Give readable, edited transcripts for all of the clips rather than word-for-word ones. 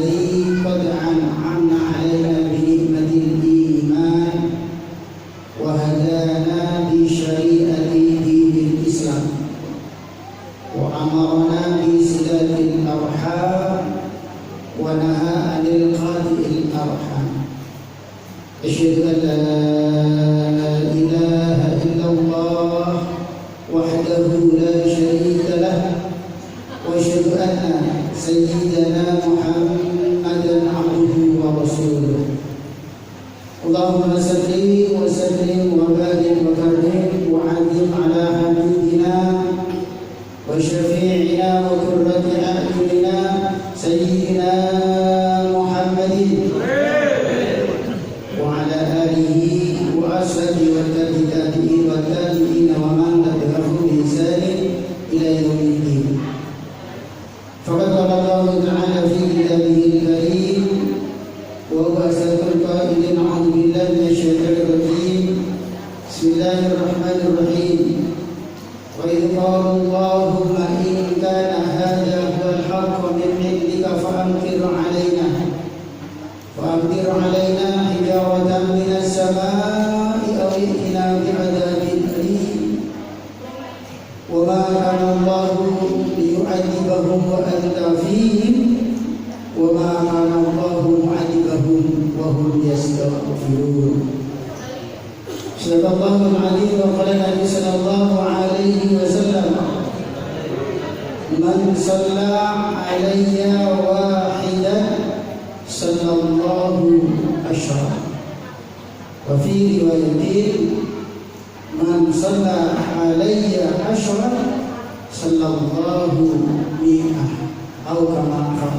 الذي قد أنعم علينا بنعمة الإيمان وهدانا بشريعة دين الإسلام وأمرنا بصلة الأرحام ونهى عن القطع الأرحام. أشهد أن لا إله إلا الله وحده لا شريك له وأشهد أن سيدنا محمدا عبده ورسوله. اللهم صل وسلم وبارك وكرم وعظم على حبيبنا وشفيعنا وقرة أعيننا سيدنا محمد وعلى آله وأصحابه والتابعين والتابعين ومن تبعهم بإحسان إلى يوم الدين. فقد قال الله تعالى في كتابه الكريم وهو أصدق القائلين: أعوذ بالله من الشيطان الرجيم. بسم الله الرحمن الرحيم. وإذ قالوا اللهم إن كان هذا هو الحق من عندك فأمطر علينا حجارة من السماء أو ائتنا بعذاب أليم. وما كان الله ليعذبهم وأنت فيهم وما كان الله معذبهم وهم يستغفرون. صدق الله العظيم. وقال النبي صلى الله عليه وسلم: من صلى علي واحدا صلى الله عشرا. وفي رواية: من صلى علي عشرا صلى الله مئة أو كما قال.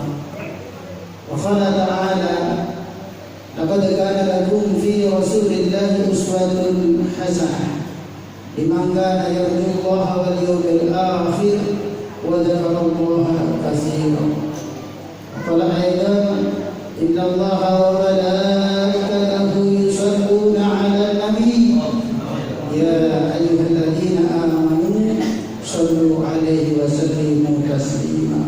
وقال تعالى: لقد كان لكم في رسول الله أسوة حسنة لمن كان يرجو الله واليوم الآخر وذكر الله كثيرا. وقال أيضا: إن الله وملائكته يصلون على النبي يا أيها الذين آمنوا صلوا عليه وسلموا تسليما.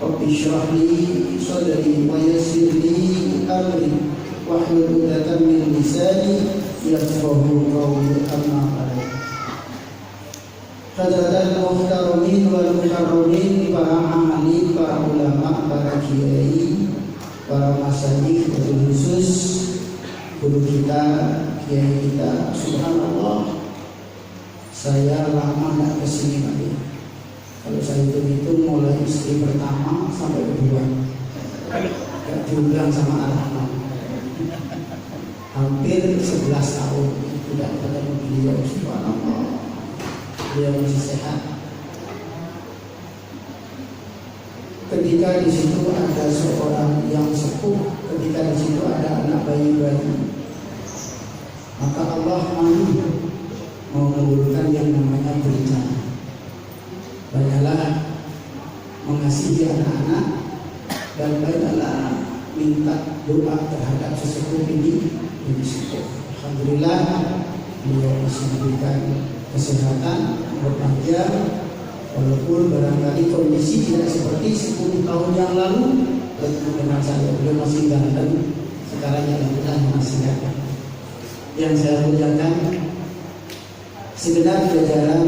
رب اشرح لي صدري ويسر لي أمري واحلل عقدة من لساني يفقهوا قولي. أما بعد. Hadirin muhtaramin wal mukarramin, para alim, para ulama, para kiai, para masyayikh, khusus guru kita, kiai kita. Subhanallah, saya lama nggak kesini lagi. Kalau saya hitung mulai istri pertama sampai kedua, nggak diundang sama anak-anak. Hampir 11 tahun tidak ketemu beliau. Subhanallah, beliau masih sehat. Ketika di situ ada seorang yang sepuh, ketika di situ ada anak bayi-bayi, maka Allah mau mengabulkan yang namanya berencana. Banyaklah mengasihi anak-anak dan banyaklah minta doa terhadap sesepuh ini sepuh. Alhamdulillah, beliau masih diberikan kesehatan, berbahagia. Walaupun barangkali kondisi tidak seperti 10 tahun yang lalu, dengan saya beliau masih ganteng. Sekarang yang masih ganteng. Yang saya muliakan segenap jajaran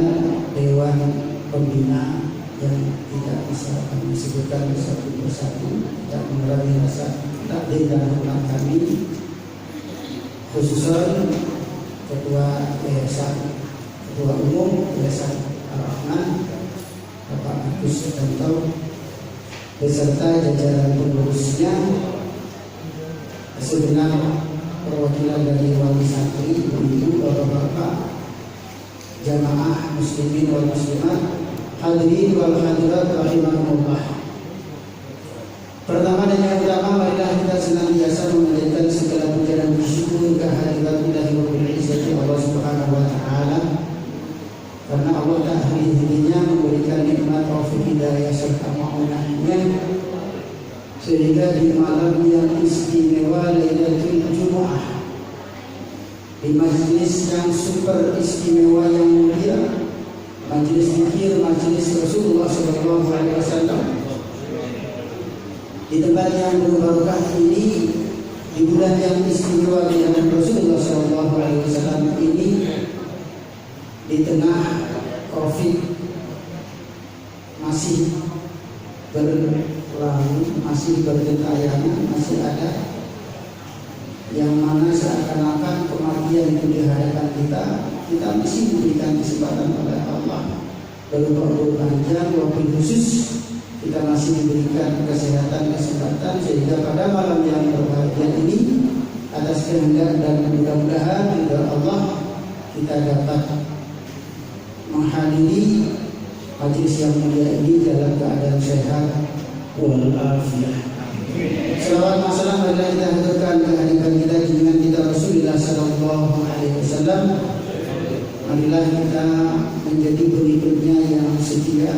Dewan Pembina yang tidak bisa kami sebutkan satu persatu, tidak mengurangi rasa takdir dan hormat kami, khususnya Ketua Yayasan, Ketua Umum Yayasan Ar-Rahman Bapak Agus Sutanto beserta jajaran pengurusnya, segenap perwakilan dari wali santri, ibu, bapak-bapak, jamaah muslimin wal muslimat, hadirin wal hadirat rahimakumullah. Pertama dan yang utama, marilah kita senantiasa mengajarkan segala puja dan bersyukur kehadirat Rabbil Izzati Allah Subhanahu wa taala, karena Allah tak henti-hentinya memberikan nikmat taufik hidayah serta ma'unahnya, sehingga di malam yang istimewa Lailatul Jumu'ah, di majlis yang super istimewa yang mulia, majlis zikir, majlis Rasulullah SAW, di tempat yang berbarokah ini, di bulan yang istimewa di hadapan Rasulullah SAW ini, di tengah COVID masih berlalu, masih bergentayangan, masih ada yang mana seakan-akan kematian itu di hadapan kita masih diberikan kesempatan oleh Allah berupa umur panjang, waktu khusus, kita masih diberikan kesehatan, kesempatan, sehingga pada malam yang berbahagia ini atas kehendak dan mudah-mudahan ridha Allah kita dapat menghadiri majelis yang mulia ini dalam keadaan sehat walafiat. Selawat masalah marilah kita haturkan kehadiran kita junjungan kita Rasulullah sallallahu alaihi wasallam. Marilah kita menjadi pengikutnya yang setia,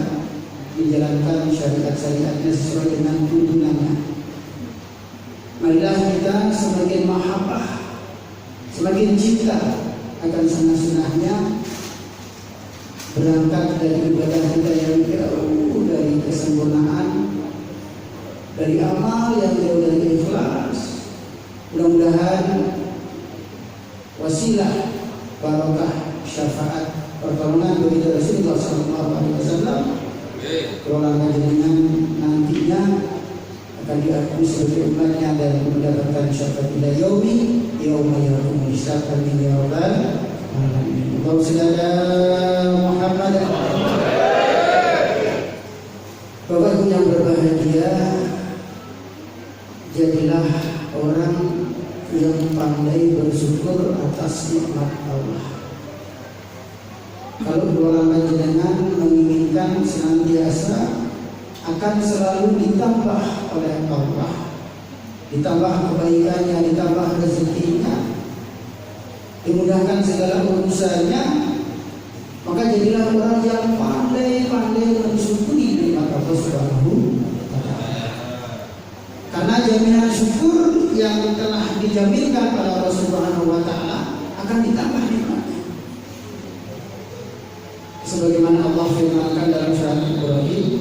menjalankan syariat-syariatnya sesuai dengan tuntunannya. Marilah kita semakin mahabbah, semakin cinta akan sunnah-sunnahnya, berangkat dari ibadah kita yang jauh dari kesempurnaan, dari amal yang jauh dari ikhlas. Mudah-mudahan wasilah barokah syafaat pertolongan bagi Rasulullah SAW, kerolangan jenengan nantinya akan diakui sebagai umatnya dan mendapatkan syafaat ila yaumi yauma yaqumul hisab. Amin ya rabbal alamin. Allahumma shalli ala Muhammad. Bapak Ibu yang berbahagia, jadilah orang yang pandai bersyukur atas nikmat Allah. Kalau orang panjenengan menginginkan senantiasa akan selalu ditambah oleh Allah, ditambah kebaikannya, ditambah rezekinya, dimudahkan segala urusannya, maka jadilah orang yang pandai-pandai mensyukuri nikmat Allah Subhanahu wa ta'ala. Karena jaminan syukur yang telah dijaminkan oleh Allah Subhanahu wa ta'ala akan ditambah nikmatnya. Sebagaimana Allah firmankan dalam surat Ibrahim,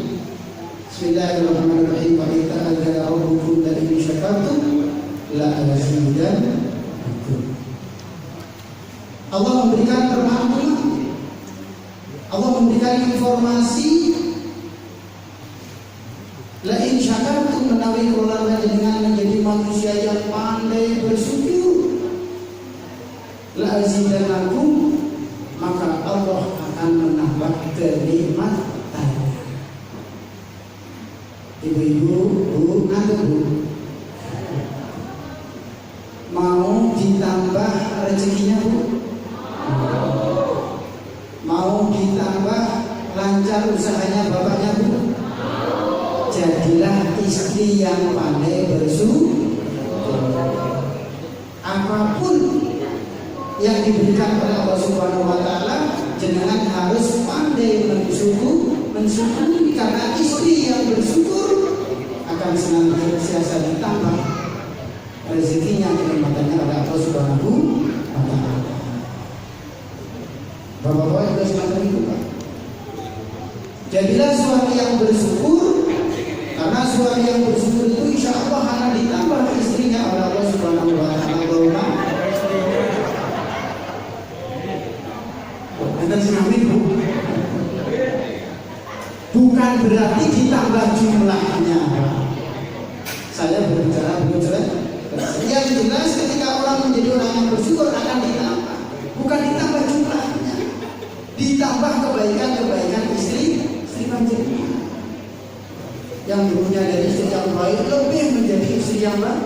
Bismillahirrahmanirrahim, wa idza adzara rabbukum la in syakartum la azidannakum. Allah memberikan permakluman, Allah memberikan informasi, la in syakartum menawi kula dengan menjadi manusia yang pandai bersyukur, la azidannakum, maka Allah akan menambah kenikmatannya. Ibu-ibu, bu, ngantuk bu, mau ditambah rezekinya bu? Mau ditambah lancar usahanya bapaknya bu? Jadilah istri yang pandai bersyukur. Apapun yang diberikan oleh Allah Subhanahu wa ta'ala, jenengan harus pandai mensyukuri, karena istri yang bersyukur akan senantiasa ditambah rezekinya, kenikmatannya oleh Allah Subhanahu wa ta'ala. Bapak-bapak juga semacam itu Pak. Jadilah suami yang bersyukur, karena suami yang bersyukur itu insya Allah akan ditambah istrinya oleh Allah Subhanahu wa ta'ala. Bukan berarti ditambah jumlahnya. Saya berbicara yang jelas ketika orang menjadi orang yang bersyukur akan ditambah, bukan ditambah jumlahnya, ditambah kebaikan-kebaikan istri panjenengan. Yang dulunya dari istri yang baik lebih menjadi istri yang baik,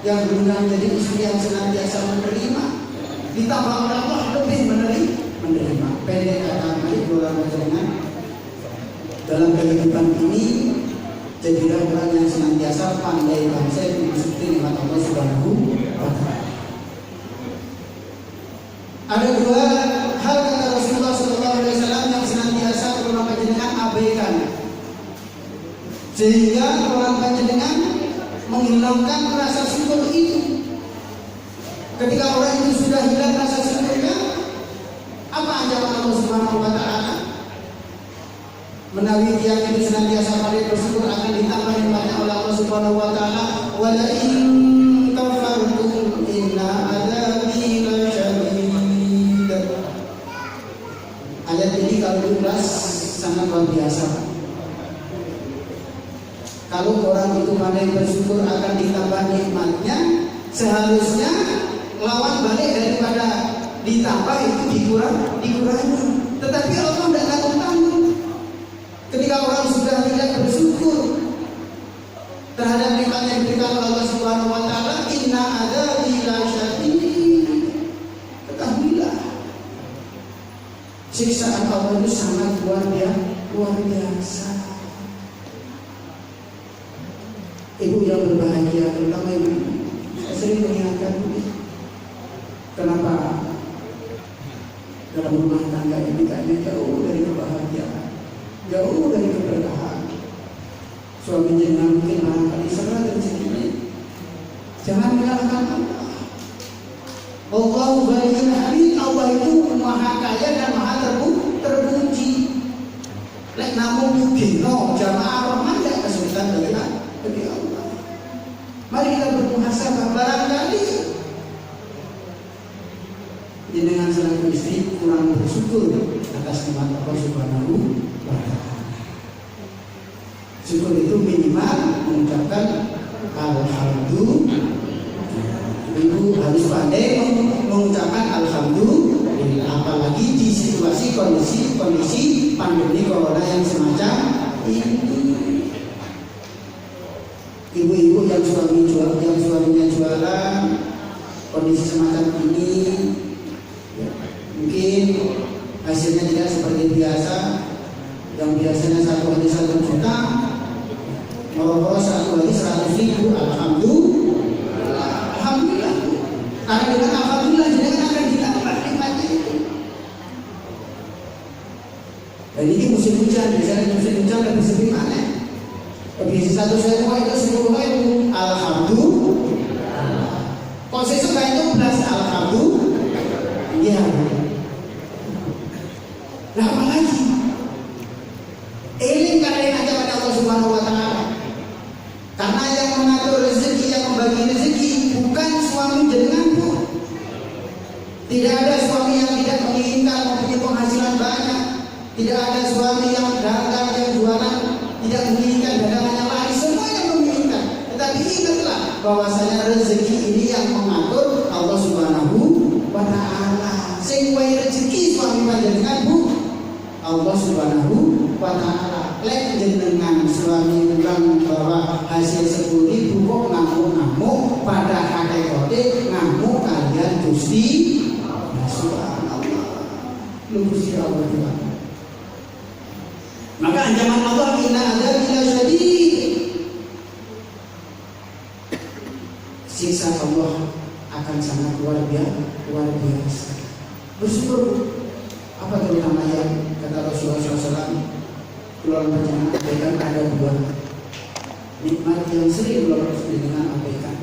yang dulunya menjadi istri yang senantiasa menerima, ditambah oleh Allah lebih menerima. Pendek kata mari keluar panjenengan dalam kehidupan ini, jadilah orang yang senantiasa pandai-pandai mensyukuri nikmat Allah Subhanahu wa ta'ala. Ada dua hal kata Rasulullah SAW yang senantiasa orang panjenengan abaikan, sehingga orang panjenengan menghilangkan rasa syukur itu. Ketika orang itu sudah hilang rasa syukurnya, apa ajaran Allah Subhanahu wa ta'ala? Menawi dia itu senantiasa pandai bersyukur akan ditambah nikmatnya Subhanahu wa taala, "Wa la in kafartum inna adzabi lasyadid." Ayat ini kalau diulas sangat luar biasa. Kalau orang itu pandai bersyukur akan ditambah nikmatnya, seharusnya lawan balik daripada ditambah itu dikurangi. Tetapi Allah tidak tanggung-tanggung. Ketika orang sudah tidak bersyukur terhadap nikmat yang diberikan oleh Allah Subhanahu wa taala, inna adzabi lasyadid. Ketahuilah, siksaan Allah itu sangat luar biasa. Ibu yang berbahagia, terutama ibu, saya sering mengingatkan kenapa dalam rumah tangga ini kayaknya jauh dari kebahagiaan, jauh dari keberkahan. Suami jenengan mungkin barangkali serah rezekinya. Jangan menyalahkan Allah. Allahu Ghaniyyun Hamid. Allah itu maha kaya dan maha terpuji. Lek namun mungkin jamaah rahman tidak kesulitan bagi Allah. Mari kita bermuhasabah, barangkali jenengan selaku istri kurang bersyukur atas nikmat Allah Subhanahu wa taala. Syukur itu minimal mengucapkan alhamdulillah. Ibu harus pandai mengucapkan alhamdulillah, apalagi di situasi kondisi pandemi corona yang semacam ini. Ibu-ibu yang suaminya jualan, kondisi semacam ini, ya, mungkin hasilnya tidak seperti biasa. Yang biasanya satu hari 1 juta, merokok satu hari 100.000. Alhamdulillah. Karena dengan alhamdulillah jenengan akan ditambah nikmatnya itu. Dan ini musim hujan, biasanya musim hujan lebih sering panen. Lebih 1.000 itu 10.000. Alhamdulillah. Kalau sesuka itu belas alhamdulillah. Ya. Nah, apa lagi? Eling kalian aja pada Allah Subhanahu wa taala. Karena yang mengatur rezeki, yang membagi rezeki bukan suami jenengan pun. Tidak ada suami yang tidak menginginkan mempunyai penghasilan banyak. Tidak ada suami yang dagang, yang jualan tidak menginginkan dagangannya laris. Semuanya menginginkan. Tetapi ingatlah bahwasanya rezeki ini yang mengatur Allah Subhanahu wa taala. Sing wae rezeki suami panjenengan Bu, Allah Subhanahu wa taala. Lek jenengan suami bilang bahwa hasil 10.000 kok ngamuk-ngamuk, pada hakikate ngamuk kalian Gusti Subhanallah. Lu Gusti Allah Tuhan. Maka ancaman Allah, inna adzabi lasyadid. Siksa Allah akan sangat luar biasa. Bersyukur. Apa terutama yang kata Rasulullah SAW, keluar perjalanan abaikan ada 2 nikmat yang sering keluar dengan abaikan.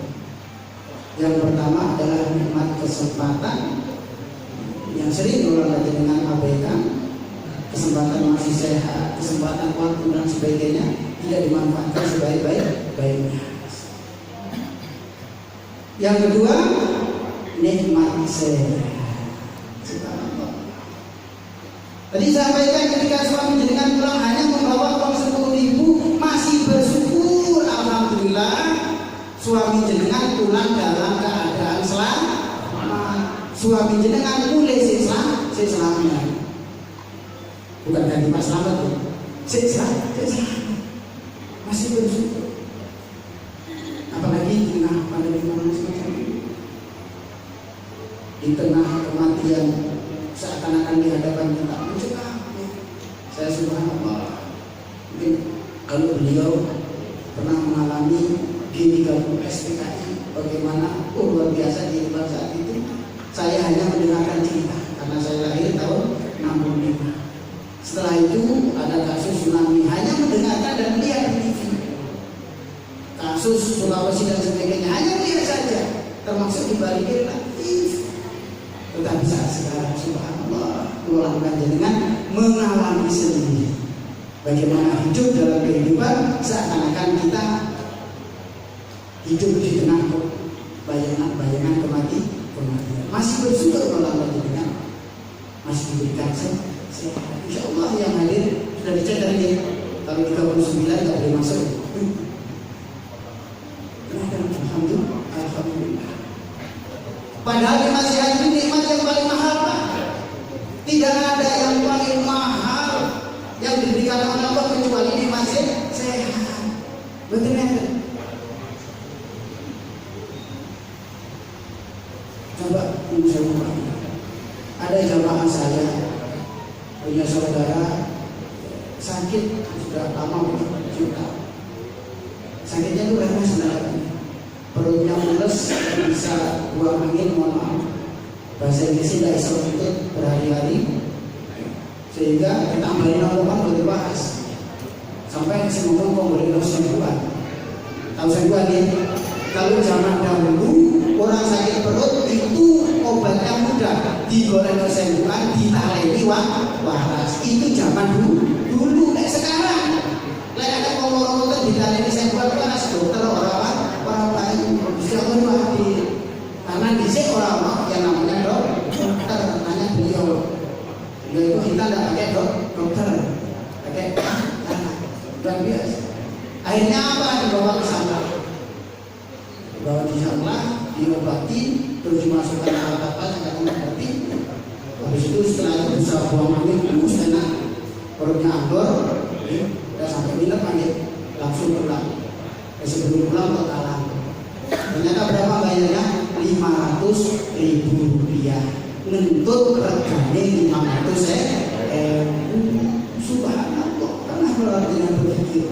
Yang pertama adalah nikmat kesempatan yang sering keluar dengan abaikan. Kesempatan masih sehat, kesempatan waktu dan sebagainya tidak dimanfaatkan sebaik-baiknya. Yang kedua, nikmat sehat. Tadi sampaikan ketika suami jenengan pulang hanya membawa uang 10.000, masih bersyukur, alhamdulillah. Suami jenengan pulang dalam keadaan selamat. Suami jenengan mulai selamat. Bukan dari Mas Selamat tuh. Selamat. Masih bersyukur. Apalagi di tengah pandemi semacam ini. Di tengah kematian seakan-akan di hadapan kita mencegah. Saya subhanallah. Mungkin kalau beliau pernah mengalami G30 SPKI, bagaimana luar biasa di tempat saat itu. Saya hanya mendengarkan cerita karena saya lahir tahun 65. Setelah itu ada kasus tsunami, hanya mendengarkan dan melihat di TV. Kasus Sulawesi dan sebagainya hanya melihat saja, termasuk di Bali relatif. Tetapi saat sekarang subhanallah, keluarga jenengan mengalami sendiri bagaimana hidup dalam kehidupan seakan-akan kita hidup di tengah bayangan kematian. Masih bersyukur kalau Allah dengan masih diberikan sehat. Insya Allah yang hadir sudah dicek tadi ya. Kalau 39 tidak boleh masuk. Alhamdulillah. Padahal nikmat sehat ini nikmat yang paling mahal, Pak. Tidak ada yang paling mahal yang diberikan oleh Allah kecuali nikmat sehat. Betul ya? Coba ada jamaah saya punya saudara sakit sudah lama juga. Sakitnya itu karena sebenarnya perutnya mules, bisa buang angin, mohon maaf bahasa Inggrisnya tidak isolated berhari-hari, sehingga kita ambilin omongan boleh bahas sampai saya ngomong kok boleh sembuhan. Tahu sembuhan ya? Kalau zaman dahulu orang sakit perut itu obatnya mudah, digoreng kesembuhan, ditaleni waras. Itu zaman dulu. Sekarang ada ngomong-ngomong ditaleni kesembuhan itu anak dokter orang lain. Siapa di karena di sini orang yang namanya dokter, namanya beliau itu kita tidak pakai dokter, pakai dan biasa. Akhirnya apa? Dibawa ke sana. Bahwa di sana diobati, terus dimasukkan alat apa yang mengerti. Habis itu setelah itu bisa buang angin, terus enak, perutnya anggur, udah sampai minum angin, langsung pulang. Sebelum pulang totalan. Ternyata berapa bayarnya? 500.000 rupiah. Ngentut regane 500.000. Subhanallah, pernah berarti dengan berpikir.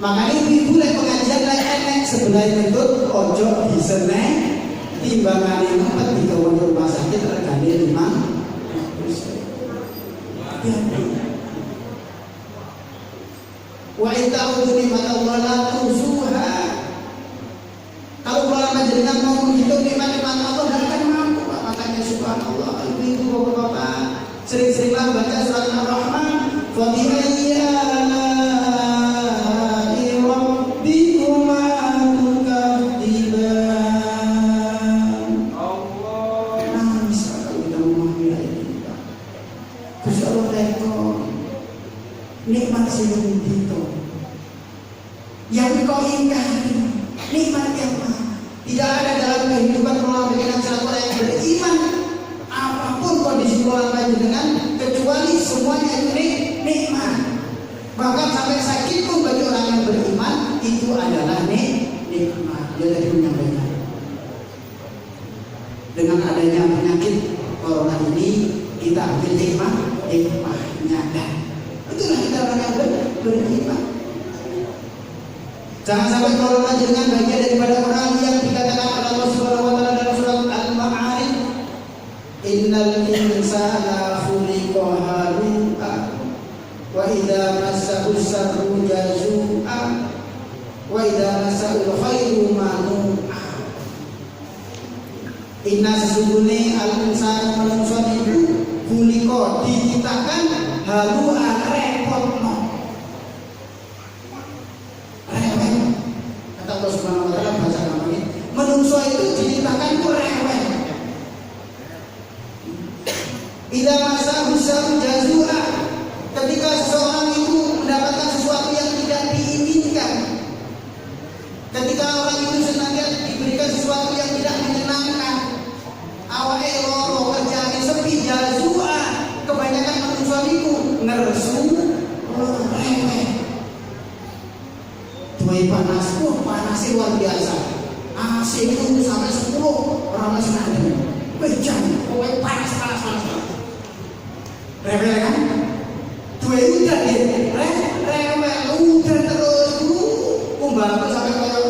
Makanya ibu lek pengajian lek enek sebelah ngentut ojo disene timbangane ngempet digawa rumah sakit regane 500.000. Wa ta'udzu nikmatallah la tuzuha. Kalau kalau menjadikan mau menghitung nikmat-nikmat Allah dan akan mampu, Pak. Makanya subhanallah, ibu bapak-bapak sering-seringlah baca surat Ar-Rahman. Fa bi ayyi ala'i rabbikuma tukadziban. Allah. Nah, misalkan kita memahami ayat ini, Pak. Gusti Allah rekor nikmat seluruh itu yang kau ingkari, nikmat yang mana? Tidak ada dalam kehidupan orang dengan satu orang yang beriman apapun kondisi orang dengan kecuali semuanya itu nikmat. Bahkan sampai sakit pun bagi orang yang beriman itu adalah nikmat. Dia tadi menyampaikan dengan adanya penyakit corona ini kita ambil hikmahnya. Itulah kita orang yang beriman. Jangan sampai kalau dengan bagian daripada orang yang dikatakan oleh Allah Subhanahu wa taala dalam surat Al-Ma'arij, innal insana khuliqa halu'a wa idza massahu syarru jazua wa idza massahu khairu manu'a. Inna sesungguhnya al-insana manusia itu khuliqa diciptakan halu'a repotno. Allah Subhanahu wa taala bahasa namanya manusia itu diciptakan itu rewel. Idza masahu syarru jazua, ketika seseorang itu mendapatkan sesuatu yang tidak diinginkan, ketika orang itu senantiasa diberikan sesuatu yang tidak menyenangkan, awake loro kerjane sepi jazua, kebanyakan manusia itu ngersu rewel. Panas, panasnya luar biasa. AC itu sampai 10 orang masih ada. Bejam, pokoknya panas. Rewel kan? Dua udah dia, rewel udah terus kumbang sampai kayak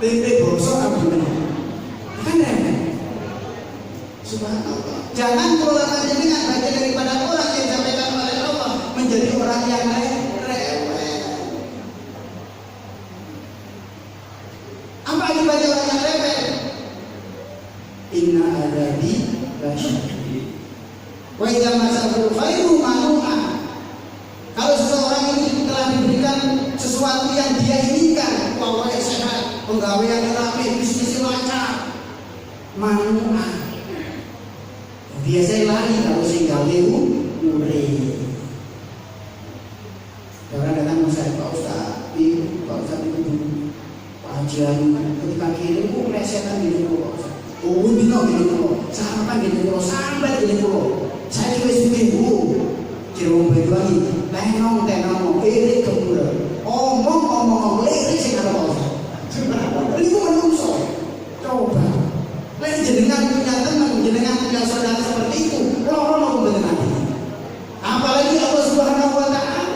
tempe bosok apa gimana? Kan rewel. Subhanallah. Jangan keluar dengan bagian daripada orang yang disampaikan oleh Allah menjadi orang yang rewel. Apa akibatnya orang yang rewel? Inna adabi lasyadid. Wa idza masahu khairu manu'a. Kalau seseorang ini telah diberikan sesuatu yang dia inginkan, pokoknya sehat, penggawean rapi, bisnis lancar, manual. Biasanya lari kalau sing gawe urip. Orang datang saya Pak Ustaz, Pak Ustaz itu pengajian ketika kirim melesetan gini Pak Ustaz. Oh bino gini Pak, sarapan gini Pak, sambat gini Pak. Saya juga sedih Bu, kira lagi, tenong, kiri kemudian, omong, lirik sih kalau Pak Ustaz. Itu menungso, coba. Lain jenengan punya teman, jenengan punya saudara seperti itu, lorong mau benar. Apalagi Allah Subhanahu Wa Taala.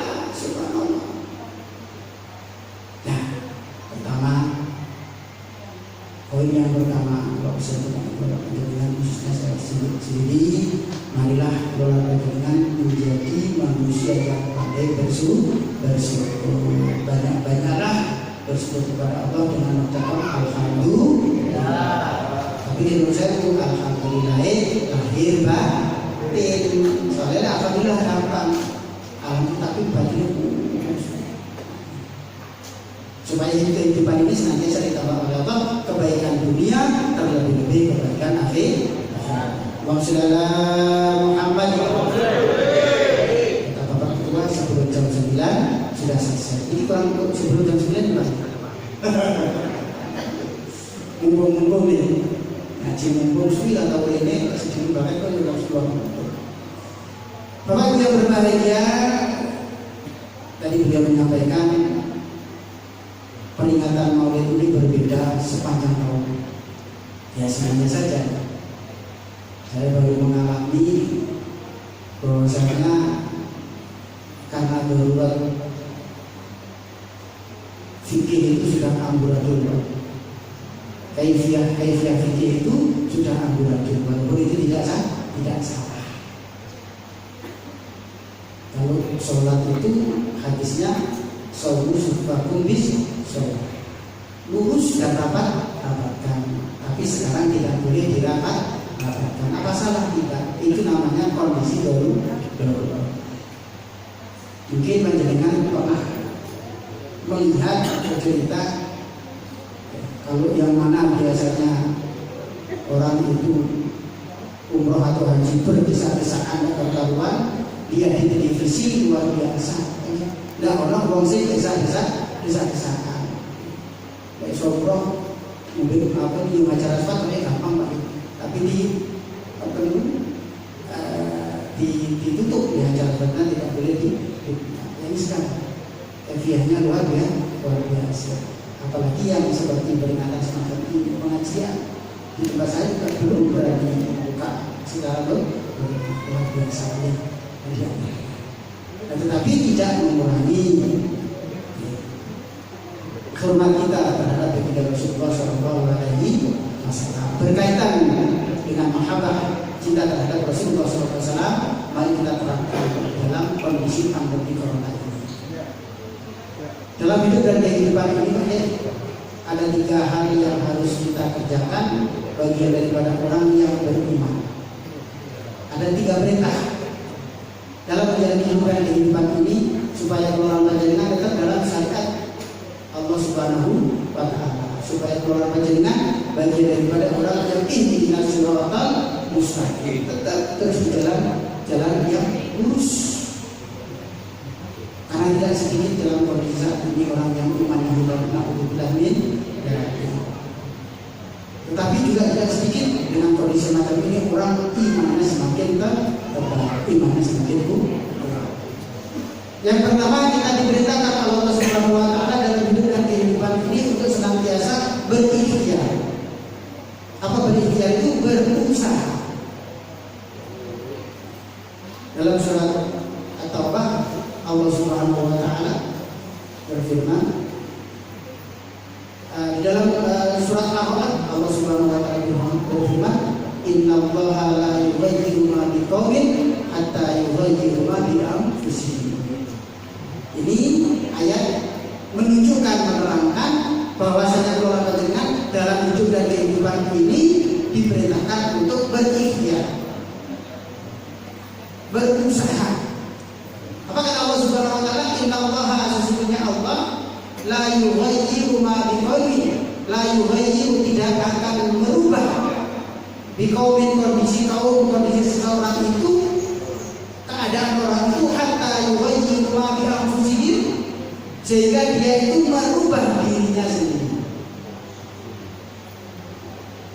Poin yang pertama, kalau bisa kita dengan khususnya saya sendiri, marilah kelola panjenengan menjadi manusia yang pandai bersyukur, banyak-banyaklah bersyukur kepada Allah dengan mengucapkan alhamdulillah. Tapi menurut saya itu alhamdulillah lahir batin. Soalnya alhamdulillah gampang, tapi batin supaya kehidupan ini senantiasa ditambah oleh Allah, kebaikan dunia terlebih-lebih kebaikan akhir. Allahumma shalli ala Muhammad. Kata Bapak Ketua sebelum jam 9 sudah selesai. Ini kurang sebelum jam 9 Pak. Mumpung nih. Ngaji mumpung suwi atau ini sedikit banget kok juga sudah. Bapak yang berbahagia, tadi beliau menyampaikan peringatan Maulid ini berbeda sepanjang tahun. Ya sebenarnya saja saya baru mengalami bahwasanya karena darurat fikih itu sudah amburadul. Kaifiah fikih itu sudah amburadul, walaupun itu tidak salah. Kalau sholat itu hadisnya sholat sufakum bis sholat lurus dan rapatkan, tapi sekarang tidak boleh dirapatkan. Apa salah kita? Itu namanya kondisi darurat. Mungkin panjenengan pernah melihat cerita kalau yang mana biasanya orang itu umroh atau haji berdesak-desakan keperluan, dia di televisi luar biasa. Nah orang bongsi desak-desakan. Kayak sobroh, mungkin apa di acara sepatu gampang Pak. Tapi ditutup di acara sepatu tidak boleh ini sekarang. Kefiahnya luar biasa. Apalagi yang seperti peringatan semacam ini pengajian di tempat saya juga belum berani buka secara luar biasa ya. Tetapi tidak mengurangi hormat kita terhadap baginda Rasulullah SAW berkaitan dengan mahabbah cinta terhadap Rasulullah SAW. Mari kita terapkan dalam kondisi pandemi corona ini. Dalam hidup dan kehidupan ini ada 3 hal yang harus kita kerjakan bagian daripada orang yang beriman. Ada 3 perintah dalam menjalani kehidupan ini supaya orang panjenengan tetap dalam syariat Allah Subhanahu wa Ta'ala, supaya orang panjenengan bagian daripada orang yang ihdinas siratal mustaqim, tetap terus di jalan yang lurus. Karena tidak sedikit dalam kondisi saat ini orang yang iman yang tidak tetapi juga tidak sedikit dengan kondisi macam ini orang imannya semakin terbaik, imannya semakin kuat. Yang pertama kita diperintahkan Allah Subhanahu wa Ta'ala dalam hidup dan kehidupan ini untuk senantiasa berikhtiar. Apa berikhtiar itu? Berusaha. Dalam surat At-Taubah Allah Subhanahu wa Ta'ala berfirman, di dalam surat Al-A'raf Allah Subhanahu wa Ta'ala berfirman, innallaha la yughayyiru ma biqaumin hatta yughayyiru ma bi anfusihim. Ini ayat menunjukkan, menerangkan bahwasanya keluarga panjenengan dalam hidup dan kehidupan ini diperintahkan untuk berikhtiar, berusaha. Apa kata Allah Subhanahu wa Ta'ala? Innallaha, sesungguhnya Allah la yughayyiru ma biqaumin, la yughayyiru tidak akan merubah biqaumin kondisi seseorang itu, keadaan orang itu, hatta yughayyiru ma bi anfusihim, sehingga dia itu merubah dirinya sendiri.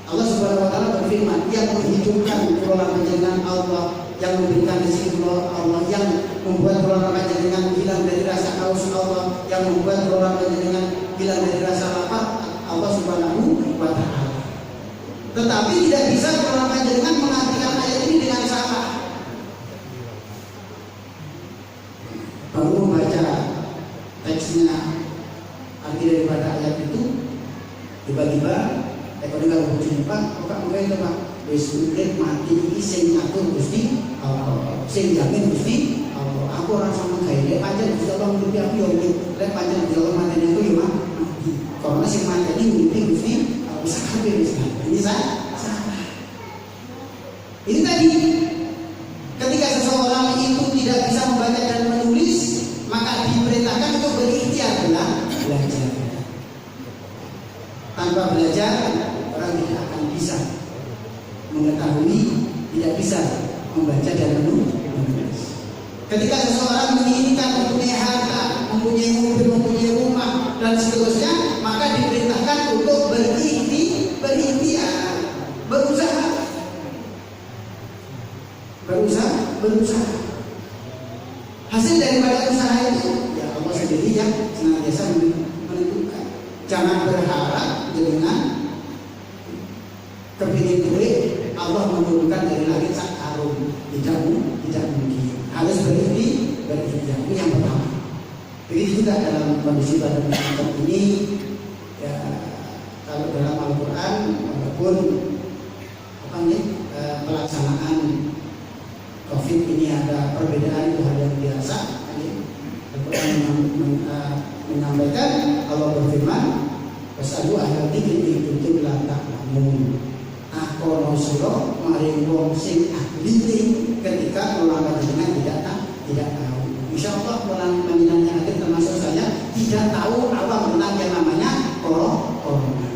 Allah Subhanahu wa taala berfirman, yang menghidupkan kula panjenengan Allah, yang memberikan rezeki Allah, yang membuat kula panjenengan hilang dari rasa haus Allah, yang membuat kula panjenengan hilang dari rasa lapar Allah Subhanahu wa taala. Tetapi tidak bisa kula panjenengan mengartikan ayat ini dengan salah. Baru membaca teksnya, arti daripada ayat itu, tiba-tiba kalau bujuni Pak, kok enggak itu Pak? Wis urip mati iki sing ngatur Gusti Allah, sing jamin Gusti Allah. Aku ora sama gawe pancen Gusti Allah nguripi aku yo urip. Lek pancen Gusti Allah mateni aku yo mati. Karena sing mateni nguripi Gusti Allah bisa kabeh wis. Ini salah. Ini tadi ketika seseorang itu tidak bisa membaca dan menulis, maka diperintahkan untuk berikhtiar belajar. Tanpa belajar orang tidak akan bisa mengetahui, tidak bisa membaca dan menulis. Ketika seseorang menginginkan mempunyai harta, mempunyai mobil, mempunyai rumah dan seterusnya, maka diperintahkan untuk berikhtiar, berusaha. Hasil daripada usaha itu ya Allah sendiri yang senantiasa menentukan. Jangan berharap dengan kepingin duit Allah menurunkan dari langit sak karung. Tidak mungkin. Harus berikhtiar. Itu yang pertama. Begitu juga dalam kondisi pada saat ini ya, kalau dalam Al-Quran walaupun pelaksanaan COVID ini ada perbedaan, itu hal yang biasa. Al-Quran menyampaikan, Allah berfirman, "Was'alu ahla dzikri in kuntum la ta'lamun." Akono sira maring wong sing ahli ketika ulama jenengan tidak tahu. Insyaallah ulama panjenengan akhir termasuk saya tidak tahu apa tentang yang namanya corona.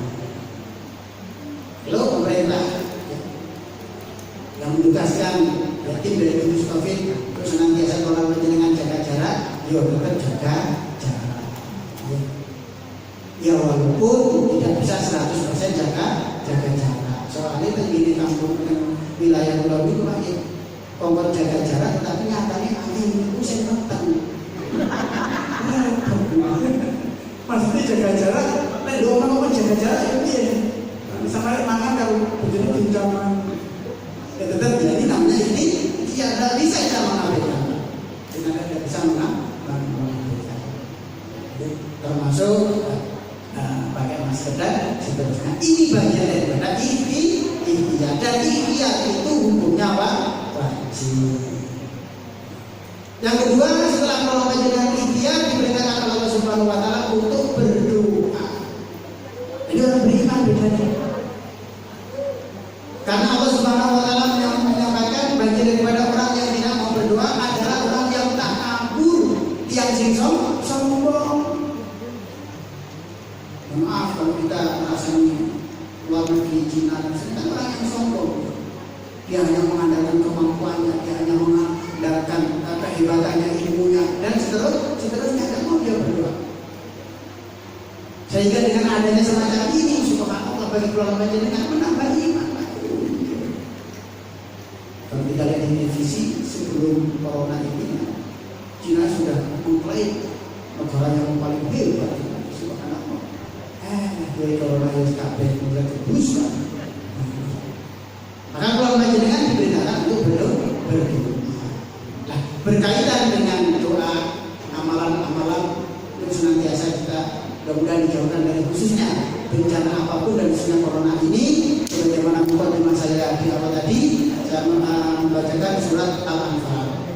Lalu pemerintah yang menugaskan tim dari gugus COVID terus senantiasa orang dengan jaga jarak, ya tetap jaga jarak. Ya walaupun tidak bisa 100% jaga jarak. Soalnya begini kampung wilayah pulau itu lagi kompor jaga jarak, tapi nyatanya angin itu sentetan. Pasti jaga jarak, nek orang jaga jarak itu ya. Misalnya makan kalau begini pinjaman. Ya tetap jadi namanya ini tidak bisa kita mengamalkan. Kita tidak bisa mengamalkan. Termasuk pakai masker dan seterusnya. Ini bagian daripada ikhtiar, dan ikhtiar itu hukumnya wajib. Yang kedua, setelah melakukan dengan ikhtiar diperintahkan Allah Subhanahu wa taala untuk berdoa. Ini orang beriman bedanya. Karena Allah Subhanahu wa taala menyampaikan bagian daripada orang yang tidak mau berdoa adalah orang yang tak kabur, yang sombong. Maaf kalau kita merasanya luar negeri Cina, sedang orang yang sombong. Dia hanya mengandalkan kemampuannya, dia hanya mengandalkan kehebatannya, ilmunya, dan seterusnya. Tidak mau dia berdoa. Sehingga dengan adanya semacam ini, subhanallah, bagi keluarga jenengan menambah iman. Kalau kita lihat di televisi sebelum corona ini, Cina sudah mengklaim negara yang paling hebat. Subhanallah. Dari corona yang kabeh mulai tebus. Maka keluarga jenengan diperintahkan untuk berdoa. Nah, berkaitan dengan doa, amalan-amalan yang senantiasa kita mudah-mudahan dijauhkan dari khususnya bencana apapun dan khususnya corona ini. Sebagaimana mukadimah saya di awal tadi, saya membacakan surat Al-Anfal.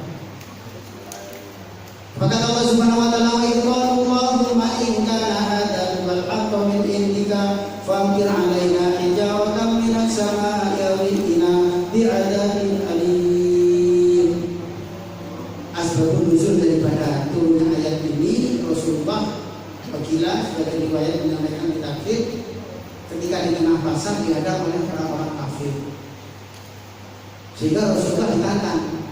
Maka Allah Subhanahu wa taala Allahumma in kana hadzal wal haqqu min indika famtir alaina hijaratan minas samaa'i aw inna bi'adzabin alim. Asbabun nuzul daripada turunnya ayat ini, Rasulullah Bagilah sebagai riwayat menyampaikan di takrib ketika di tengah pasar dihadap oleh orang-orang kafir. Sehingga Rasulullah ditantang,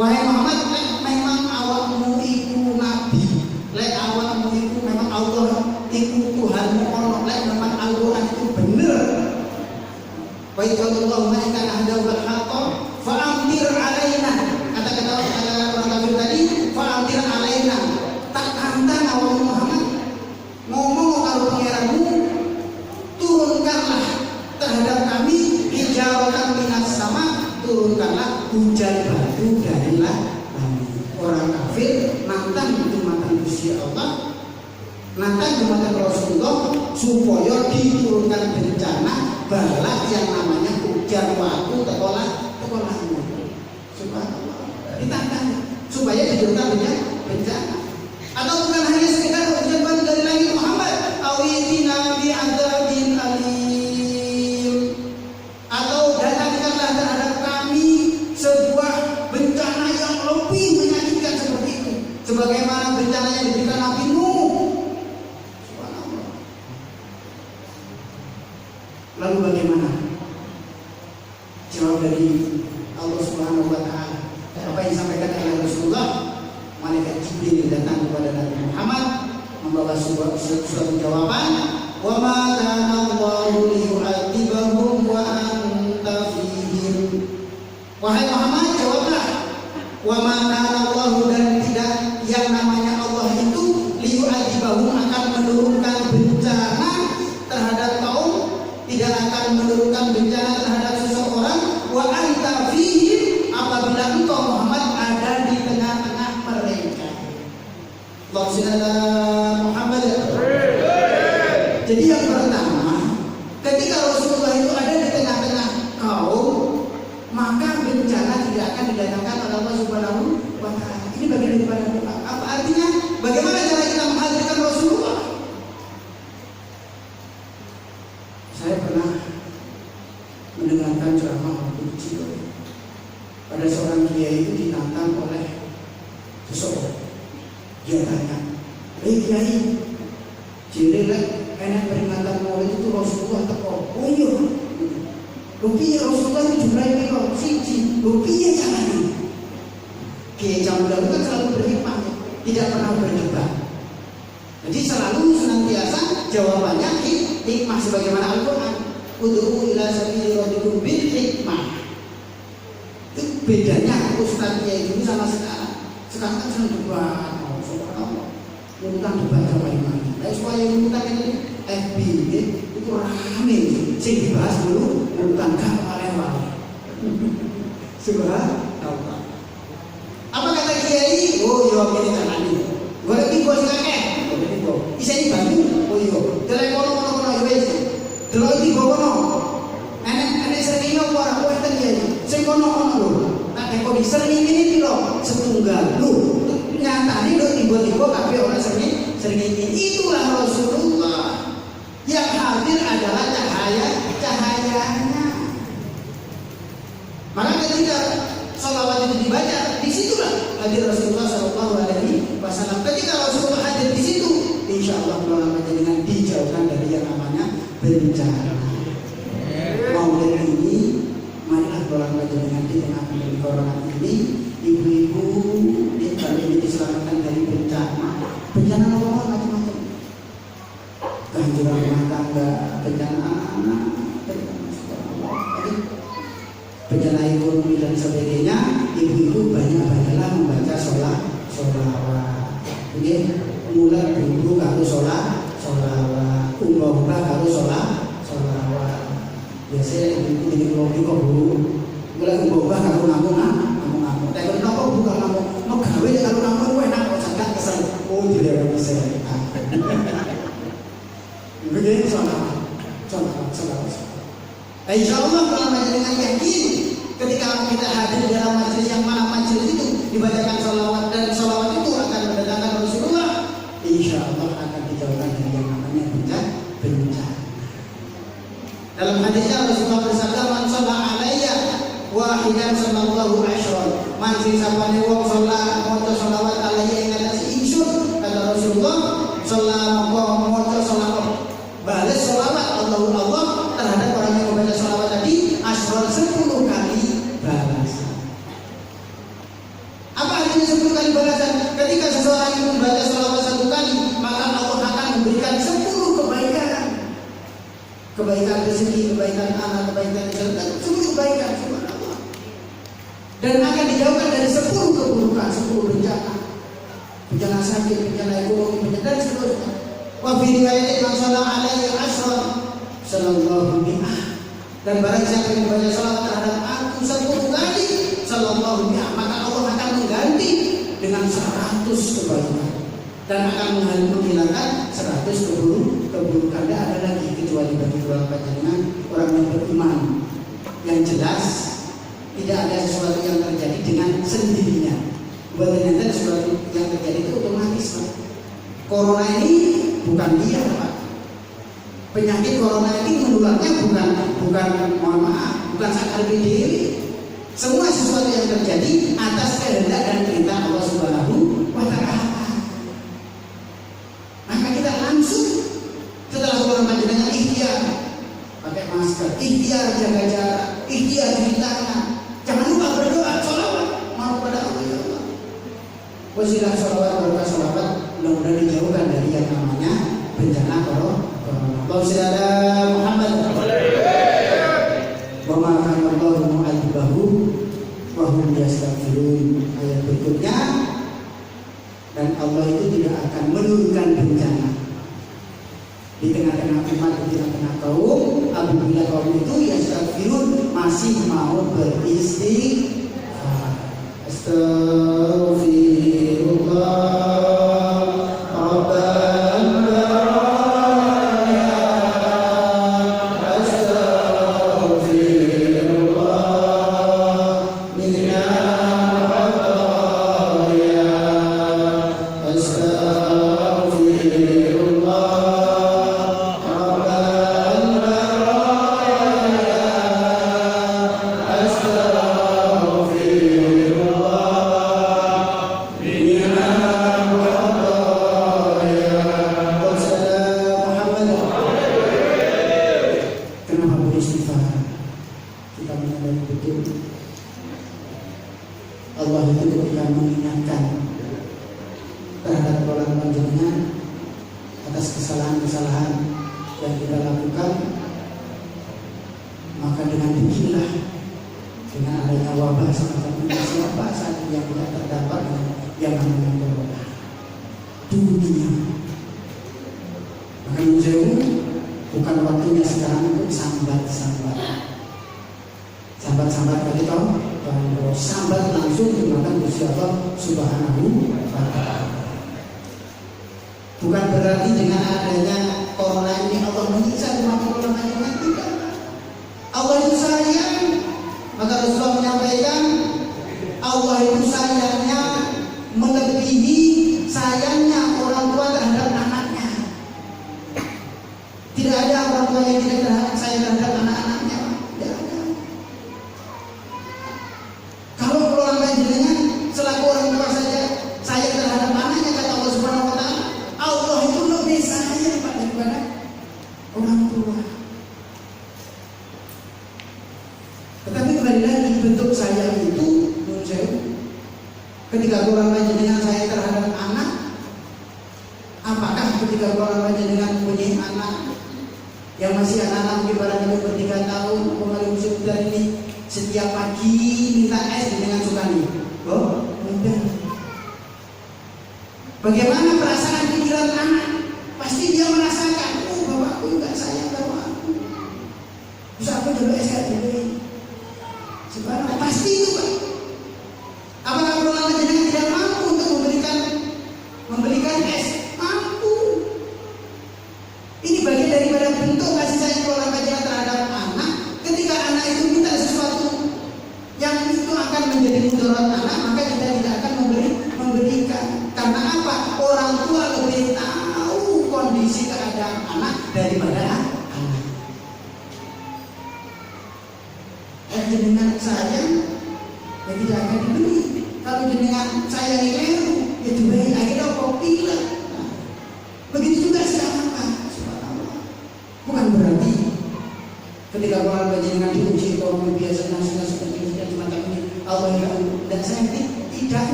wahai Muhammad, lek memang awakmu iku nabi, lek awakmu iku memang Allah iku Tuhanmu ono, lek memang Al-Quran itu bener. Wa Allahumma in kana hadahu al-haqqa fa'amtir alaina. Kata-kata orang kafir tadi, fa'amtir alaina. Tak tantang awakmu Muhammad, ngomong karo pangeranmu, turunkanlah terhadap kami hijaratan minas sama, turunkanlah hujan batu dari langit. Orang kafir nantang jumatan Gusti Allah, nantang jumatan Rasulullah supaya diturunkan bencana balak yang namanya hujan waktu tekolah. Subhanallah, ditantang supaya diturunkan bencana. Atau bukan hanya sekedar hujan batu dari langit Muhammad, awitina bi adzabin alim, atau datangkanlah terhadap kami sebuah bencana yang lebih menyakitkan seperti itu, sebagaimana bencana yang diberikan Nabi Nuh. Subhanallah. Lalu bagaimana jawab dari Allah Subhanahu wa Ta'ala? Apa yang disampaikan oleh Rasulullah? Malaikat Jibril datang kepada Nabi Muhammad membawa suatu jawaban, wa ma kana Allahu liyu'adzibahum wa anta fihim. Wahai Muhammad, jawablah, wa ma kana Allahu, dan tidak yang namanya Allah itu liyu'adzibahum akan menurunkan bencana terhadap kaum, tidak akan menurunkan bencana terhadap seseorang, wa anta fihim, apabila engkau Muhammad ada di tengah-tengah mereka. Allahumma Muhammad. Jadi yang pertama, ketika Rasulullah itu ada di tengah-tengah kaum, maka bencana tidak akan didatangkan oleh Allah Subhanahu wa Ta'ala. Ini bagian daripada doa. Apa artinya? Bagaimana cara kita menghadirkan Rasulullah? Saya pernah mendengarkan ceramah waktu kecil. Pada seorang kiai itu ditantang oleh seseorang. Dia tanya, kiai, jadilah enak peringatan maulid itu Rasulullah teko. Oh iya, rupiah Rasulullah itu jumlahnya kok siji, rupiah jangan. Kiai zaman dahulu kan selalu berhikmah, tidak pernah berdebat. Jadi selalu senantiasa jawabannya hikmah sebagaimana Al-Quran. Ud'u ila sabili rabbikum bil hikmah. Itu bedanya Ustaz Kiai dulu sama sekarang. Sekarang kan senang debat. Subhanallah, tentang debat sama imam. Nah, supaya tentang ini FB itu rame. Sing dibahas dulu tentang kamal-kamal. Subhanallah. Apa kata Kiai? Oh iya, ini kan ini. Gue lagi bos kakek. Bisa dibantu? Oh iya. Telepon kono wes. Delok iki kono. Enek sering ora kowe ten Kiai. Sing kono lho. Tak kok sering ini piro? Setunggal. Lho, nyatane lho tiba-tiba kabeh ora sering ini. Itulah Rasulullah. Yang hadir adalah cahayanya. Maka ketika sholawat itu dibaca, disitulah hadir Rasulullah SAW. Ketika Rasulullah hadir di situ, insya Allah dengan dijauhkan dari yang namanya bencana. Maulid ini, marilah tolong dengan di tengah pandemi corona ini, ibu-ibu ini diselamatkan dari bencana. Bencana apa macam-macam. Kehancuran rumah tangga, bencana anak-anak, bencana ekonomi dan sebagainya. Ibu-ibu banyak-banyaklah membaca sholawat. Oke, mulai dulu kalau sholawat, umrah kalau sholawat. Biasanya ibu ini kalau dulu, mulai umrah kalau ngamuk. Tapi kalau bukan ngamuk, mau gawe kalau ngamuk enak kok sangat kesel. Oh tidak bisa. Begini sholawat. Insya Allah kalau dengan yakin, ketika kita hadir dalam majelis yang mana majelis itu dibacakan sholawat dan sholawat itu akan mendatangkan Rasulullah, insya Allah akan dijauhkan dari yang namanya bencana. Dalam hadisnya Rasulullah bersabda, man shalla alayya wahidan sallallahu asyra. Man sing sapane wong sholat maca sholawat alayya ing atas ingsun, kata Rasulullah, shalla maca sholawat bales sholawat Allah kebaikan rezeki, kebaikan anak, kebaikan kesehatan, semua kebaikan subhanallah. Dan akan dijauhkan dari 10 keburukan, 10 bencana. Bencana sakit, bencana ekonomi, bencana dan seterusnya. Wa fi riwayat man sallallahu alaihi wasallam sallallahu bi'ah. Dan barang siapa yang membaca salat terhadap aku 10 kali sallallahu bi'ah, maka Allah akan mengganti dengan 100 kebaikan dan akan menghilangkan 100 keburukan. Tidak ada lagi kecuali bagi orang panjenengan orang yang beriman. Yang jelas tidak ada sesuatu yang terjadi dengan sendirinya. Ternyata sesuatu yang terjadi itu otomatis, Pak. Corona ini bukan dia, Pak. Penyakit corona ini menularnya bukan mohon maaf, bukan sakar diri. Semua sesuatu yang terjadi atas kehendak dan perintah Allah Subhanahu wa Ta'ala. Maka kita langsung setelah orang panjenengan ikhtiar pakai masker, ikhtiar jaga jarak, ikhtiar cuci tangan. Jangan lupa berdoa, sholawat, mau kepada Allah ya Allah. Wasilah sholawat, berdoa sholawat, mudah-mudahan dijauhkan dari yang namanya bencana corona. Wasilah Muhammad. Wa ma kana Allahu mu'adzibahu wa hum yastaghfirun. Ayat berikutnya, dan Allah itu tidak akan menurunkan bencana di tengah-tengah umat, di tengah-tengah kaum apabila kaum itu yastaghfirun masih mau beristighfar. Astaghfirullah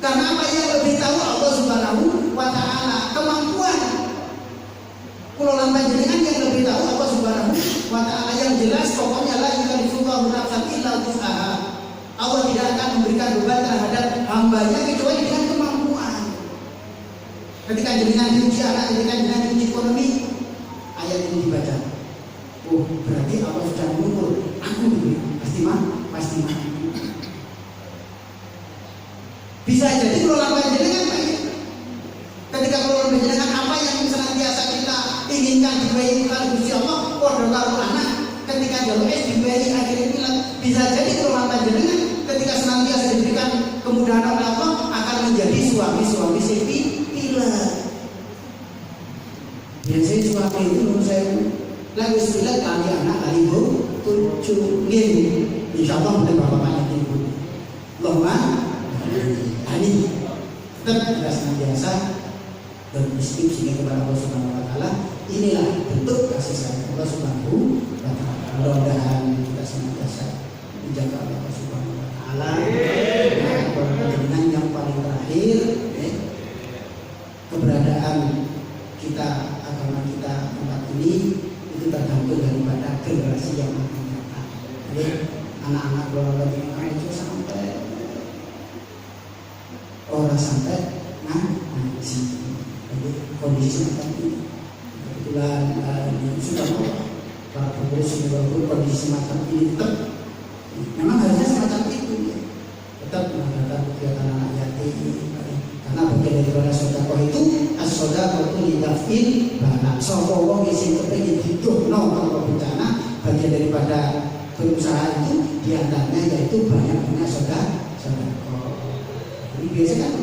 Karena apa yang lebih tahu Allah Subhanahu wa Ta'ala. jelas pokoknya la yukallifullahu nafsan illa wus'aha. Allah tidak akan memberikan beban terhadap hambanya kecuali dengan kemampuan. Ketika jenengan diuji anak, ketika jenengan diuji ekonomi, ayat ini dibaca. Oh, berarti Allah sudah mengukur. Aku pasti mah. Bisa jadi kalau lambat jenengan baik. Ketika kalau jenengan apa yang senantiasa kita inginkan diberi oleh Gusti Allah, kode karo anak. Ketika jalur diberi akhirnya bilang, bisa jadi kalau lambat jenengan ketika senantiasa diberikan kemudahan oleh Allah akan menjadi suami pilih. Biasanya suami itu menurut saya lagu sembilan kali anak kali tujuh gini. Insya Allah boleh bapak-bapak ibu. Lemah. Ini tetap kita senantiasa beristighfar kepada Allah Subhanahu Wa Taala. Inilah bentuk kasih sayang Allah Subhanahu Wa Taala. Mudah-mudahan kita senantiasa dijaga oleh Allah Subhanahu Wa Taala. Dengan yang paling terakhir, keberadaan kita, agama kita tempat ini itu tergantung daripada generasi yang akan datang. Jadi anak-anak lagi itu sampai orang sampai ngaji. Jadi kondisi semacam ini. Kebetulan sudah para pengurus juga kondisi semacam ini tetap. Memang harusnya semacam itu ya. Tetap mengadakan kegiatan anak yatim. Karena bagian daripada sedekah itu as-sedaqah itu lidafil bala. Sapa wong sing kepengin didono tanpa bencana, bagian daripada berusaha itu diantaranya yaitu banyak sedekah. Jadi biasanya kan,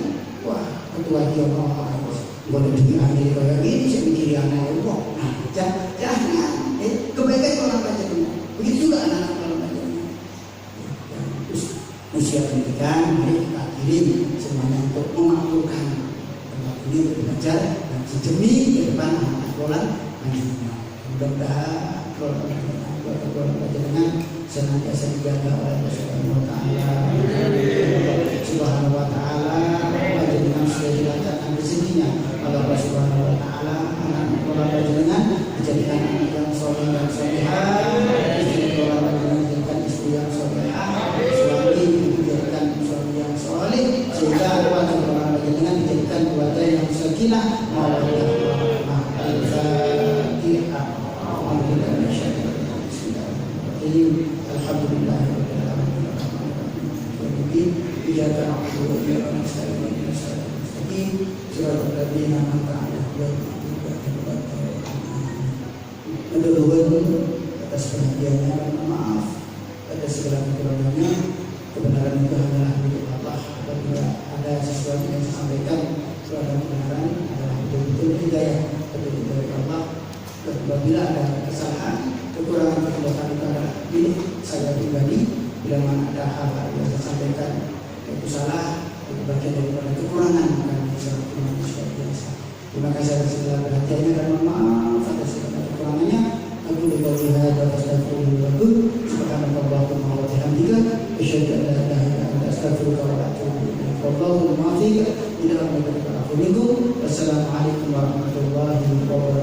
wah ketua dia boleh diambil kayak gini, saya mikir anak itu, nah jangan, kebaikan orang baca dulu. Begitu juga anak-anak orang baca dulu. Terus usia pendidikan, mari kita kirim semuanya untuk memakmurkan tempat ini untuk belajar dan demi ke depan anak sekolah lanjutnya. Mudah-mudahan kalau baca dengan senantiasa dijaga oleh Allah Subhanahu Wa Taala. Subhanahu Wa Taala dengan sudah dilancarkan rezekinya oleh Allah Subhanahu Wa Taala. Anak orang dengan dijadikan anak yang soleh dan solehah, istri orang dengan dijadikan istri yang solehah, suami dijadikan suami yang soleh, sehingga keluarga orang dengan dijadikan keluarga yang sakinah mawaddah warahmah. Al-Fatihah. Alhamdulillah. Iyyaka na'budu wa iyyaka nasta'in ihdinas siratal mustaqim siratal ladzina an'amta 'alaihim ghairil atas perhatiannya dan maaf atas segala kekurangannya. Kebenaran itu hanyalah milik Allah. Apabila ada sesuatu yang saya sampaikan suatu kebenaran adalah betul-betul hidayah dari Allah. Apabila ada kesalahan, kekurangan itu adalah milik saya pribadi. Bila mana ada hal-hal yang saya sampaikan itu salah, itu bagian daripada kekurangan kami sebagai manusia biasa. Terima kasih atas segala perhatiannya dan mohon maaf atas segala kekurangannya. Aku berdoa dan astagfirullah. Subhanallahumma wa bihamdika asyhadu an la ilaha illa anta astaghfiruka wa atubu ilaik. Wallahu muwaffiq ila aqwamit thoriq. Wassalamualaikum warahmatullahi wabarakatuh.